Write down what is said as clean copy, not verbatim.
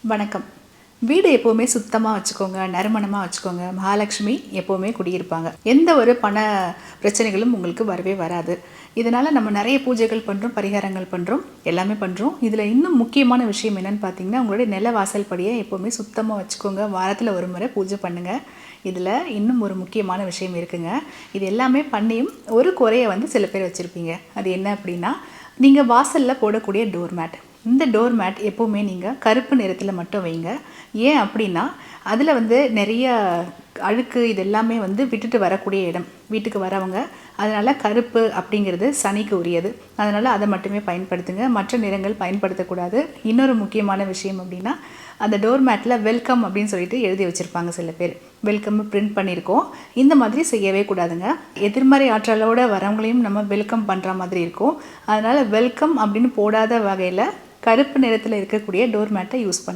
வணக்கம். வீடு எப்போவுமே சுத்தமா வச்சுக்கோங்க, நறுமணமா வச்சுக்கோங்க. மகாலட்சுமி எப்போவுமே குடியிருப்பாங்க. எந்த ஒரு பண பிரச்சனைகளும் உங்களுக்கு வரவே வராது. இதனால நம்ம நெறைய பூஜைகள் பண்றோம், பரிகாரங்கள் பண்றோம், எல்லாமே பண்றோம். இதில இன்னும் முக்கியமான விஷயம் என்னன்னு பார்த்தீங்கன்னா, உங்களுடைய நில வாசல் படிய எப்போவுமே சுத்தமா வச்சுக்கோங்க. வாரத்தில ஒரு முறை பூஜை பண்ணுங்க. இதில இன்னும் ஒரு முக்கியமான விஷயம் இருக்குங்க. இது எல்லாமே பண்ணியும் ஒரு குறைய வந்து சில பேர் வச்சிருப்பீங்க. அது என்ன அப்படின்னா, நீங்க வாசல்ல போடக்கூடிய டோர் மேட். இந்த டோர் மேட் எப்போவுமே நீங்க கருப்பு நிறத்தில மட்டும் வைங்க. ஏன் அப்படின்னா, அதில வந்து நெறைய அழுக்கு இது எல்லாமே வந்து விட்டுட்டு வரக்கூடிய இடம். வீட்டுக்கு வரவங்க. அதனால கருப்பு அப்படிங்கிறது சனிக்கு உரியது. அதனால அத மட்டுமே பயன்படுத்துங்க. மற்ற நிறங்கள் பயன்படுத்தக்கூடாது. இன்னொரு முக்கியமான விஷயம் அப்படின்னா, அந்த டோர் மேட்ல வெல்கம் அப்படின்னு சொல்லிட்டு எழுதி வச்சிருப்பாங்க சில பேர். வெல்கம்னு பிரிண்ட் பண்ணியிருக்கோம். இந்த மாதிரி செய்யவே கூடாதுங்க. எதிர்மறை ஆற்றலோட வரவங்களையும் நம்ம வெல்கம் பண்ற மாதிரி இருக்கும். அதனால வெல்கம் அப்படின்னு போடாத வகையில கருப்பு நிறத்தில இருக்கக்கூடிய டோர் மேட்டை யூஸ் பண்ணுங்க.